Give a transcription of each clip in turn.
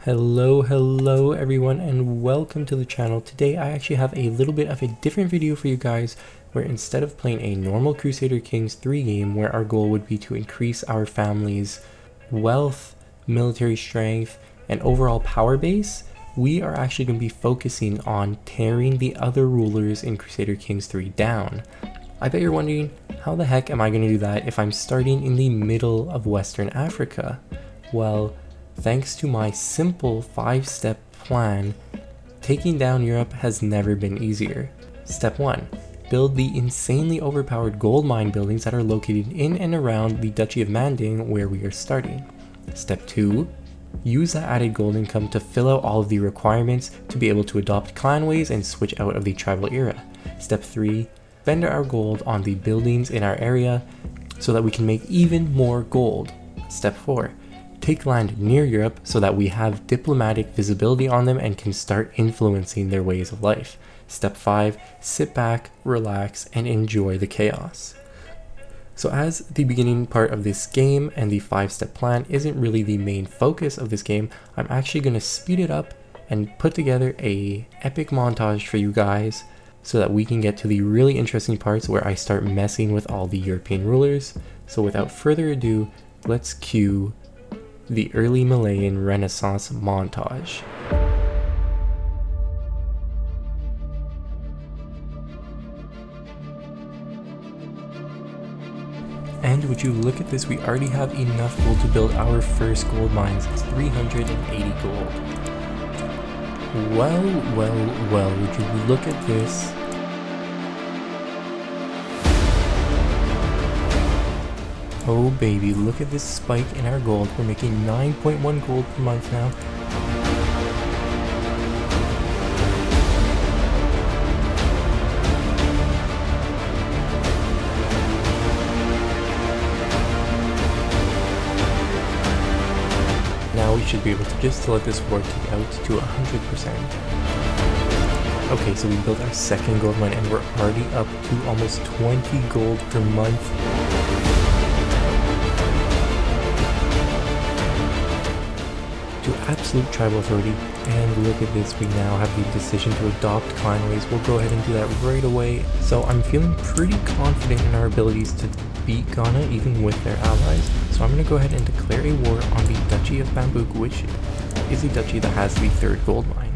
Hello everyone, and welcome to the channel. Today I actually have a little bit of a different video for you guys, where instead of playing a normal Crusader Kings 3 game where our goal would be to increase our family's wealth, military strength, and overall power base, we are actually going to be focusing on tearing the other rulers in Crusader Kings 3 down. I bet you're wondering, how the heck am I going to do that if I'm starting in the middle of Western Africa? Well, thanks to my simple 5-step plan, taking down Europe has never been easier. Step 1. Build the insanely overpowered gold mine buildings that are located in and around the Duchy of Manding, where we are starting. Step 2. Use that added gold income to fill out all of the requirements to be able to adopt clanways and switch out of the tribal era. Step 3. Spend our gold on the buildings in our area so that we can make even more gold. Step 4. Take land near Europe so that we have diplomatic visibility on them and can start influencing their ways of life. Step 5. Sit back, relax, and enjoy the chaos. So as the beginning part of this game and the 5-step plan isn't really the main focus of this game, I'm actually going to speed it up and put together a epic montage for you guys so that we can get to the really interesting parts where I start messing with all the European rulers. So without further ado, let's cue the early Malayan Renaissance montage. And would you look at this, we already have enough gold to build our first gold mines. It's 380 gold. Well, would you look at this? Oh baby, look at this spike in our gold. We're making 9.1 gold per month now. Now we should be able to just let this war take out to 100%. Okay, so we built our second gold mine and we're already up to almost 20 gold per month. To absolute tribal authority, and look at this, we now have the decision to adopt clanways. We'll go ahead and do that right away. So I'm feeling pretty confident in our abilities to beat Ghana even with their allies. So I'm going to go ahead and declare a war on the Duchy of Bambouk, which is a duchy that has the 3rd gold mine.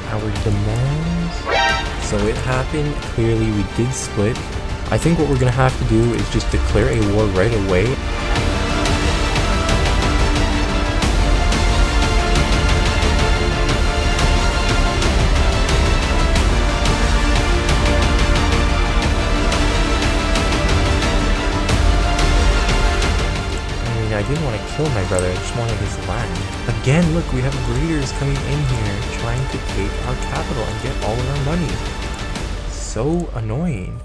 Our demands. So it happened. Clearly we did split. I think what we're gonna have to do is just declare a war right away. I didn't want to kill my brother, I just wanted his land. Again, look, we have raiders coming in here trying to take our capital and get all of our money. So annoying.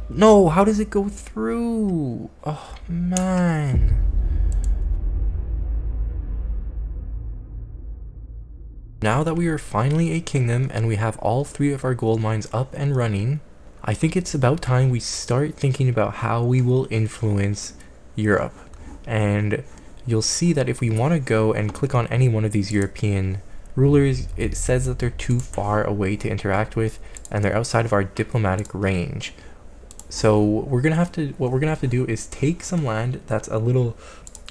No, how does it go through? Oh, man. Now that we are finally a kingdom and we have all 3 of our gold mines up and running, I think it's about time we start thinking about how we will influence Europe. And you'll see that if we want to go and click on any one of these European rulers, it says that they're too far away to interact with and they're outside of our diplomatic range. So what we're gonna have to do is take some land that's a little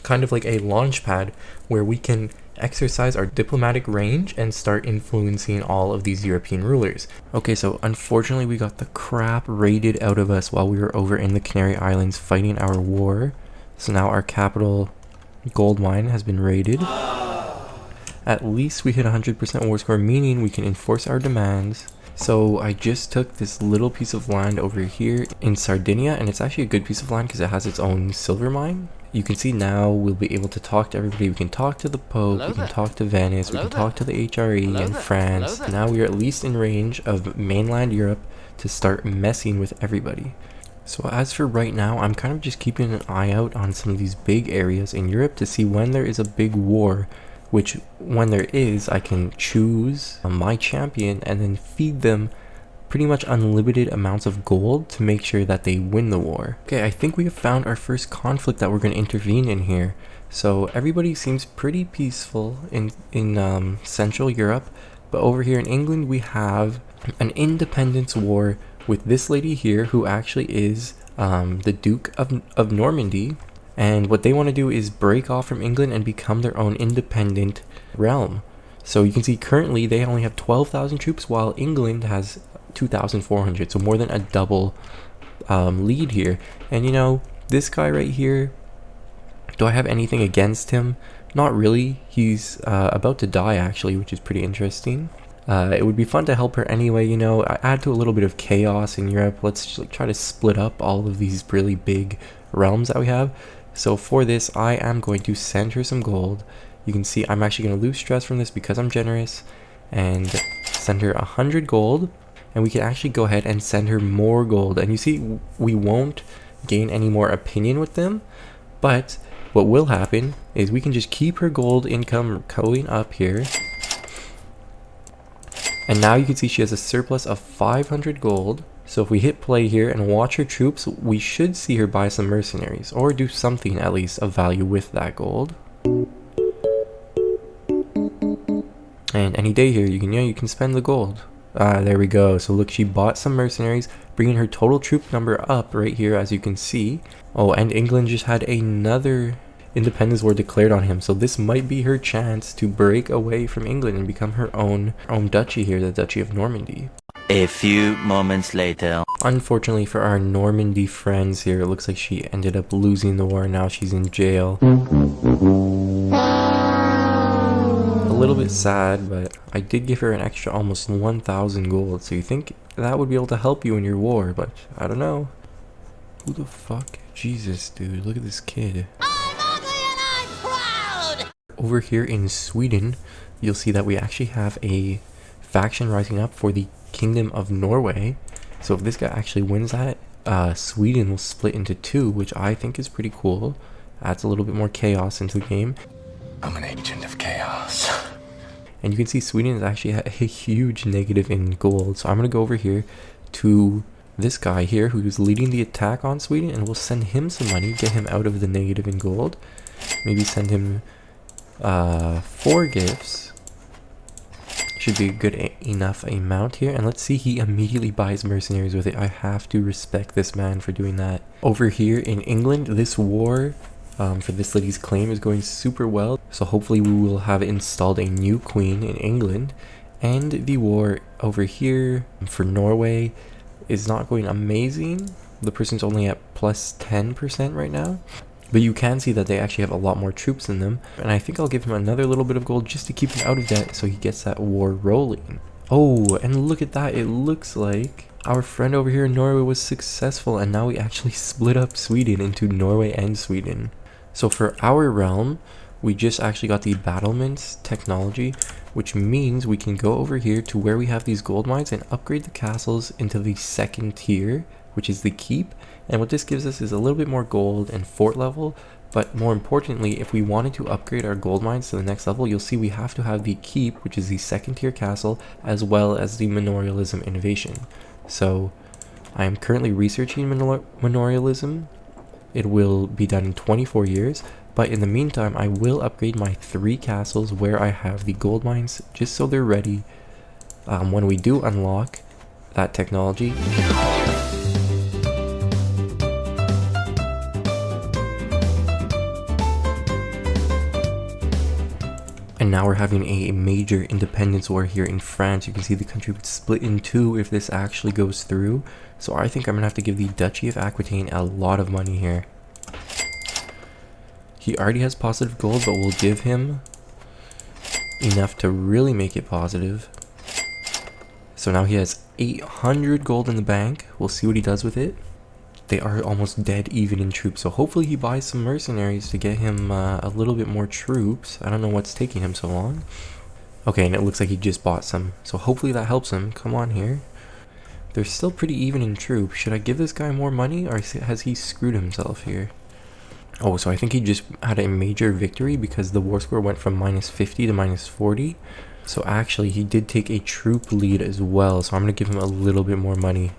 kind of like a launch pad where we can exercise our diplomatic range and start influencing all of these European rulers. Okay, so unfortunately we got the crap raided out of us while we were over in the Canary Islands fighting our war. So now our capital gold mine has been raided. At least we hit 100% war score, meaning we can enforce our demands. So I just took this little piece of land over here in Sardinia, and it's actually a good piece of land because it has its own silver mine. You can see now we'll be able to talk to everybody. We can talk to the Pope, we can talk to Venice, we can talk to the HRE and France. Now we are at least in range of mainland Europe to start messing with everybody. So as for right now, I'm kind of just keeping an eye out on some of these big areas in Europe to see when there is a big war, which when there is, I can choose my champion and then feed them pretty much unlimited amounts of gold to make sure that they win the war. Okay, I think we have found our first conflict that we're going to intervene in here. So everybody seems pretty peaceful in Central Europe, but over here in England we have an independence war with this lady here who actually is the Duke of Normandy, and what they want to do is break off from England and become their own independent realm. So you can see currently they only have 12,000 troops while England has 2,400, so more than a double lead here. And you know, this guy right here, do I have anything against him? Not really. He's about to die actually, which is pretty interesting. It would be fun to help her anyway, you know, add to a little bit of chaos in Europe. Let's just, like, try to split up all of these really big realms that we have. So for this, I am going to send her some gold. You can see I'm actually going to lose stress from this because I'm generous, and send her 100 gold. And we can actually go ahead and send her more gold. And you see, we won't gain any more opinion with them, but what will happen is we can just keep her gold income going up here. And now you can see she has a surplus of 500 gold. So if we hit play here and watch her troops, we should see her buy some mercenaries or do something at least of value with that gold. And any day here, you can spend the gold. There we go. So look, she bought some mercenaries, bringing her total troop number up right here, as you can see. Oh, and England just had another independence war declared on him, so this might be her chance to break away from England and become her own duchy here, the Duchy of Normandy. A few moments later. Unfortunately for our Normandy friends here, it looks like she ended up losing the war. Now she's in jail. A little bit sad, but I did give her an extra almost 1,000 gold, so you think that would be able to help you in your war, but I don't know. Who the fuck? Jesus, dude, look at this kid. Over here in Sweden, you'll see that we actually have a faction rising up for the Kingdom of Norway. So if this guy actually wins that, Sweden will split into two, which I think is pretty cool. Adds a little bit more chaos into the game. I'm an agent of chaos. And you can see Sweden is actually a huge negative in gold. So I'm going to go over here to this guy here who's leading the attack on Sweden, and we'll send him some money, get him out of the negative in gold. Maybe send him 4 gifts. Should be a good enough amount here. And let's see, he immediately buys mercenaries with it. I have to respect this man for doing that. Over here in England, this war for this lady's claim is going super well. So hopefully we will have installed a new queen in England. And the war over here for Norway is not going amazing. The person's only at plus 10% right now. But you can see that they actually have a lot more troops in them. And I think I'll give him another little bit of gold just to keep him out of debt so he gets that war rolling. Oh, and look at that. It looks like our friend over here in Norway was successful, and now we actually split up Sweden into Norway and Sweden. So for our realm, we just actually got the battlements technology, which means we can go over here to where we have these gold mines and upgrade the castles into the 2nd tier, which is the keep. And what this gives us is a little bit more gold and fort level, but more importantly, if we wanted to upgrade our gold mines to the next level, you'll see we have to have the keep, which is the 2nd tier castle, as well as the manorialism innovation. So I am currently researching manorialism. It will be done in 24 years, but in the meantime, I will upgrade my 3 castles where I have the gold mines, just so they're ready when we do unlock that technology. And now we're having a major independence war here in France. You can see the country would split in 2 if this actually goes through. So I think I'm going to have to give the Duchy of Aquitaine a lot of money here. He already has positive gold, but we'll give him enough to really make it positive. So now he has 800 gold in the bank. We'll see what he does with it. They are almost dead even in troops, so hopefully he buys some mercenaries to get him a little bit more troops. I don't know what's taking him so long. Okay, and it looks like he just bought some, so hopefully that helps him. Come on here. They're still pretty even in troops. Should I give this guy more money, or has he screwed himself here? Oh, so I think he just had a major victory because the war score went from -50 to -40. So actually, he did take a troop lead as well, so I'm going to give him a little bit more money.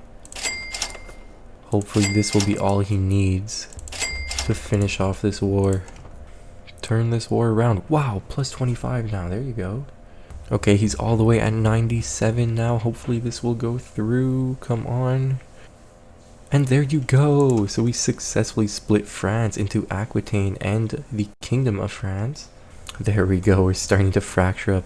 Hopefully this will be all he needs to finish off this war. Turn this war around. Wow, plus 25 now. There you go. Okay, he's all the way at 97 now. Hopefully this will go through. Come on. And there you go. So we successfully split France into Aquitaine and the Kingdom of France. There we go. We're starting to fracture up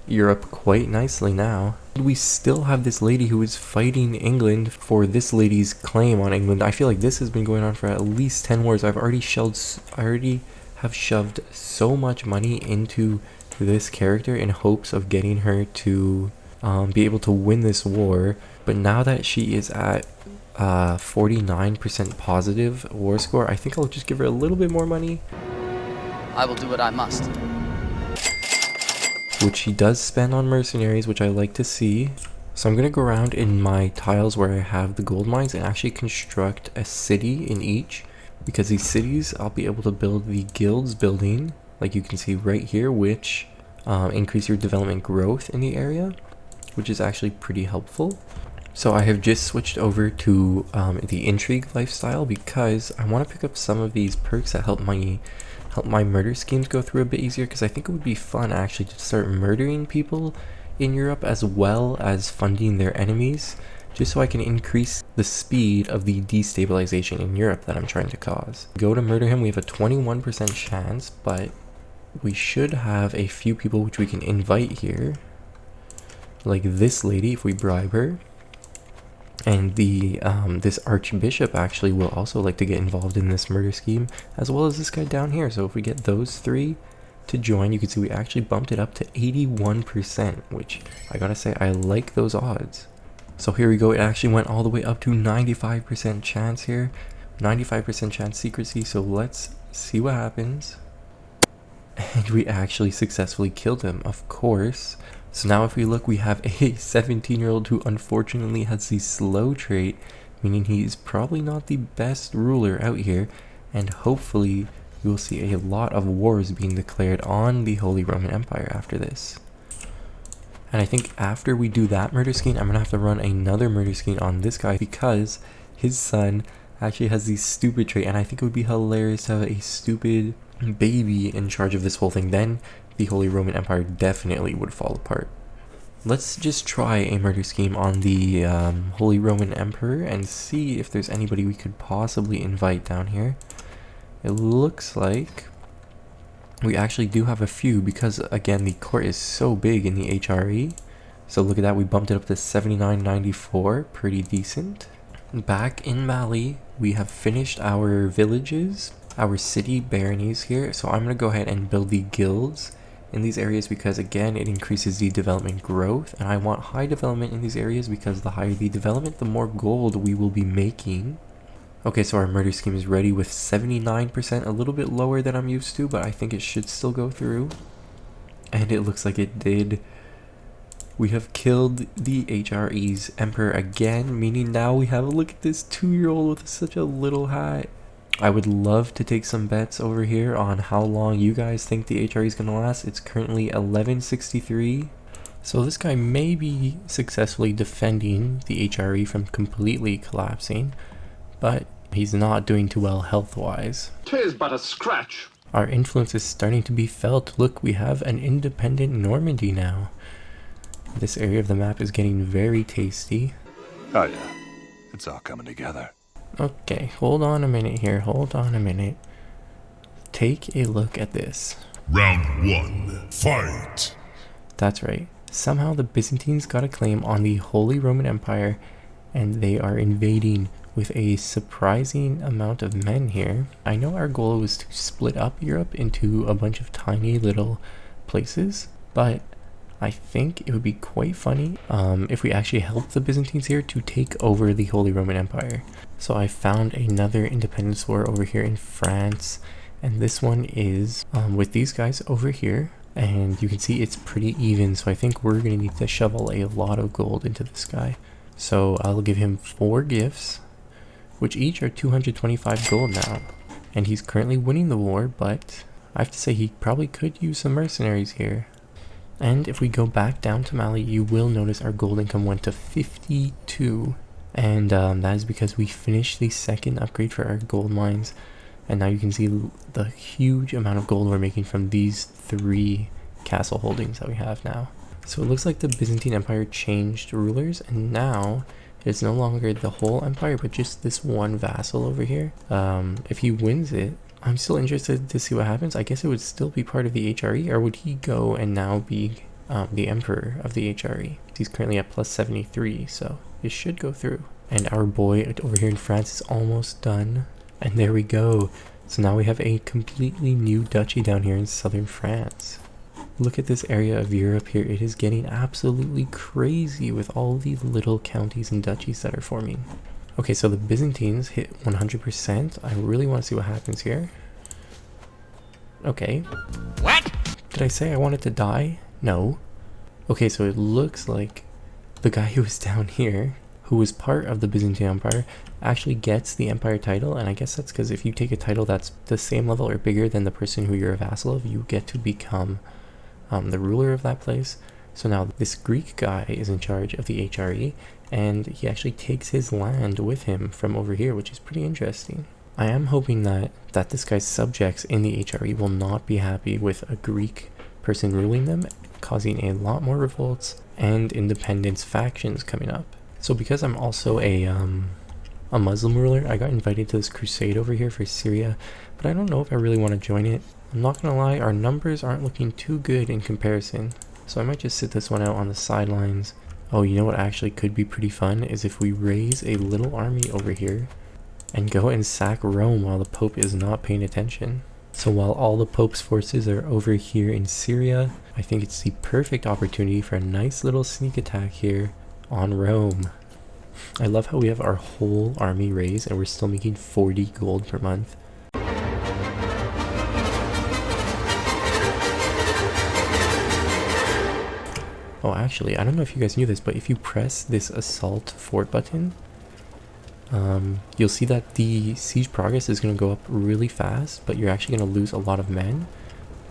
Europe quite nicely now. We still have this lady who is fighting England for this lady's claim on England. I feel like this has been going on for at least 10 wars. I already have shoved so much money into this character in hopes of getting her to be able to win this war. But now that she is at 49% positive war score, I think I'll just give her a little bit more money. I will do what I must. Which she does spend on mercenaries, which I like to see. So I'm going to go around in my tiles where I have the gold mines and actually construct a city in each. Because these cities, I'll be able to build the guilds building, like you can see right here, which increase your development growth in the area, which is actually pretty helpful. So I have just switched over to the intrigue lifestyle because I want to pick up some of these perks that help my murder schemes go through a bit easier, because I think it would be fun actually to start murdering people in Europe as well as funding their enemies, just so I can increase the speed of the destabilization in Europe that I'm trying to cause. Go to murder him, we have a 21% chance, but we should have a few people which we can invite here, like this lady if we bribe her. And the this archbishop actually will also like to get involved in this murder scheme, as well as this guy down here. So if we get those three to join, you can see we actually bumped it up to 81%, which I gotta say, I like those odds. So here we go, it actually went all the way up to 95% chance here, 95% chance secrecy. So let's see what happens. And we actually successfully killed him, of course. So now if we look, we have a 17-year-old who unfortunately has the slow trait, meaning he's probably not the best ruler out here, and hopefully we will see a lot of wars being declared on the Holy Roman Empire after this. And I think after we do that murder scheme, I'm going to have to run another murder scheme on this guy because his son actually has the stupid trait, and I think it would be hilarious to have a stupid baby in charge of this whole thing. Then the Holy Roman Empire definitely would fall apart. Let's just try a murder scheme on the Holy Roman Emperor and see if there's anybody we could possibly invite down here. It looks like we actually do have a few because, again, the court is so big in the HRE. So look at that, we bumped it up to 79.94, pretty decent. Back in Mali, we have finished our villages, our city baronies here. So I'm going to go ahead and build the guilds in these areas because, again, it increases the development growth, and I want high development in these areas because the higher the development, the more gold we will be making. Okay, so our murder scheme is ready with 79%, a little bit lower than I'm used to, but I think it should still go through. And it looks like it did. We have killed the HRE's emperor again, meaning now we have a look at this 2-year-old with such a little hat. I would love to take some bets over here on how long you guys think the HRE is going to last. It's currently 1163. So this guy may be successfully defending the HRE from completely collapsing, but he's not doing too well health-wise. 'Tis but a scratch. Our influence is starting to be felt. Look, we have an independent Normandy now. This area of the map is getting very tasty. Oh yeah, it's all coming together. Okay, hold on a minute here, hold on a minute. Take a look at this. Round 1, fight! That's right. Somehow the Byzantines got a claim on the Holy Roman Empire, and they are invading with a surprising amount of men here. I know our goal was to split up Europe into a bunch of tiny little places, but I think it would be quite funny if we actually helped the Byzantines here to take over the Holy Roman Empire. So I found another independence war over here in France, and this one is with these guys over here, and you can see it's pretty even, so I think we're going to need to shovel a lot of gold into this guy. So I'll give him 4 gifts, which each are 225 gold now. And he's currently winning the war, but I have to say he probably could use some mercenaries here. And if we go back down to Mali, you will notice our gold income went to 52. And that is because we finished the second upgrade for our gold mines. And now you can see the huge amount of gold we're making from these 3 castle holdings that we have now. So it looks like the Byzantine Empire changed rulers, and now it's no longer the whole empire, but just this one vassal over here. If he wins it, I'm still interested to see what happens. I guess it would still be part of the HRE, or would he go and now be the emperor of the HRE? He's currently at plus 73, so it should go through. And our boy over here in France is almost done. And there we go. So now we have a completely new duchy down here in southern France. Look at this area of Europe here. It is getting absolutely crazy with all these little counties and duchies that are forming. Okay, so the Byzantines hit 100%. I really want to see what happens here. Okay. What? Did I say I wanted to die? No. Okay, so it looks like the guy who was down here, who was part of the Byzantine Empire, actually gets the empire title. And I guess that's because if you take a title that's the same level or bigger than the person who you're a vassal of, you get to become the ruler of that place. So now this Greek guy is in charge of the HRE, and he actually takes his land with him from over here, which is pretty interesting. I am hoping that this guy's subjects in the HRE will not be happy with a Greek person ruling them, causing a lot more revolts and independence factions coming up. So because I'm also a Muslim ruler, I got invited to this crusade over here for Syria, but I don't know if I really want to join it. I'm not gonna lie, our numbers aren't looking too good in comparison, so I might just sit this one out on the sidelines. Oh, you know what actually could be pretty fun is if we raise a little army over here and go and sack Rome while the Pope is not paying attention. So while all the Pope's forces are over here in Syria, I think it's the perfect opportunity for a nice little sneak attack here on Rome. I love how we have our whole army raised and we're still making 40 gold per month. Oh, actually, I don't know if you guys knew this, but if you press this assault fort button, you'll see that the siege progress is going to go up really fast, but you're actually going to lose a lot of men.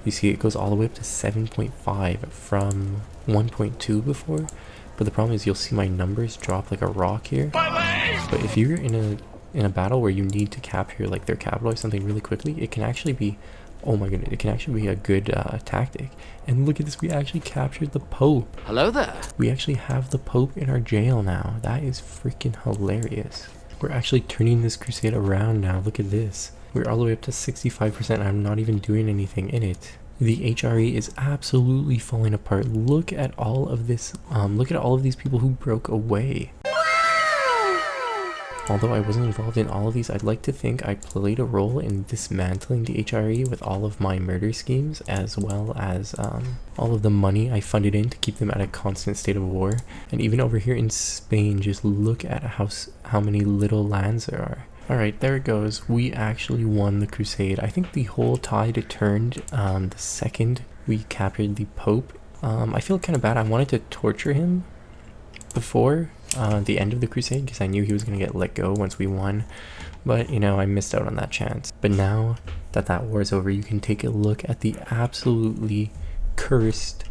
You see it goes all the way up to 7.5 from 1.2 before, but the problem is you'll see my numbers drop like a rock here. But if you're in a battle where you need to capture like their capital or something really quickly, it can actually be, oh my goodness, it can actually be a good tactic. And look at this, we actually captured the Pope. Hello there. We actually have the Pope in our jail now. That is freaking hilarious. We're actually turning this crusade around now. Look at this. We're all the way up to 65% and I'm not even doing anything in it. The HRE is absolutely falling apart. Look at all of this. Look at all of these people who broke away. Although I wasn't involved in all of these, I'd like to think I played a role in dismantling the HRE with all of my murder schemes, as well as all of the money I funded in to keep them at a constant state of war. And even over here in Spain, just look at how many little lands there are. Alright, there it goes. We actually won the crusade. I think the whole tide turned the second we captured the Pope. I feel kind of bad. I wanted to torture him before the end of the crusade because I knew he was going to get let go once we won, but you know, I missed out on that chance. But now that that war is over, you can take a look at the absolutely cursed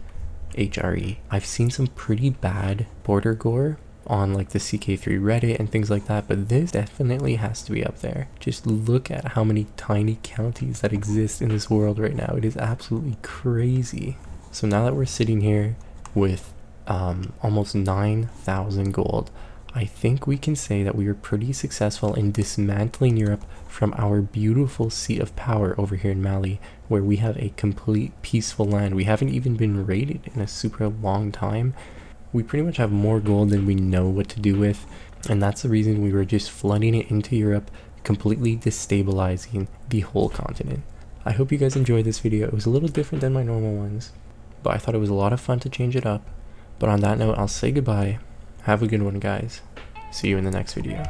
HRE. I've seen some pretty bad border gore on like the CK3 Reddit and things like that, but this definitely has to be up there. Just look at how many tiny counties that exist in this world right now. It is absolutely crazy. So now that we're sitting here with almost 9,000 gold, I think we can say that we were pretty successful in dismantling Europe from our beautiful seat of power over here in Mali, where we have a complete peaceful land. We haven't even been raided in a super long time. We pretty much have more gold than we know what to do with, and that's the reason we were just flooding it into Europe, completely destabilizing the whole continent. I hope you guys enjoyed this video. It was a little different than my normal ones, but I thought it was a lot of fun to change it up. But on that note, I'll say goodbye. Have a good one, guys. See you in the next video.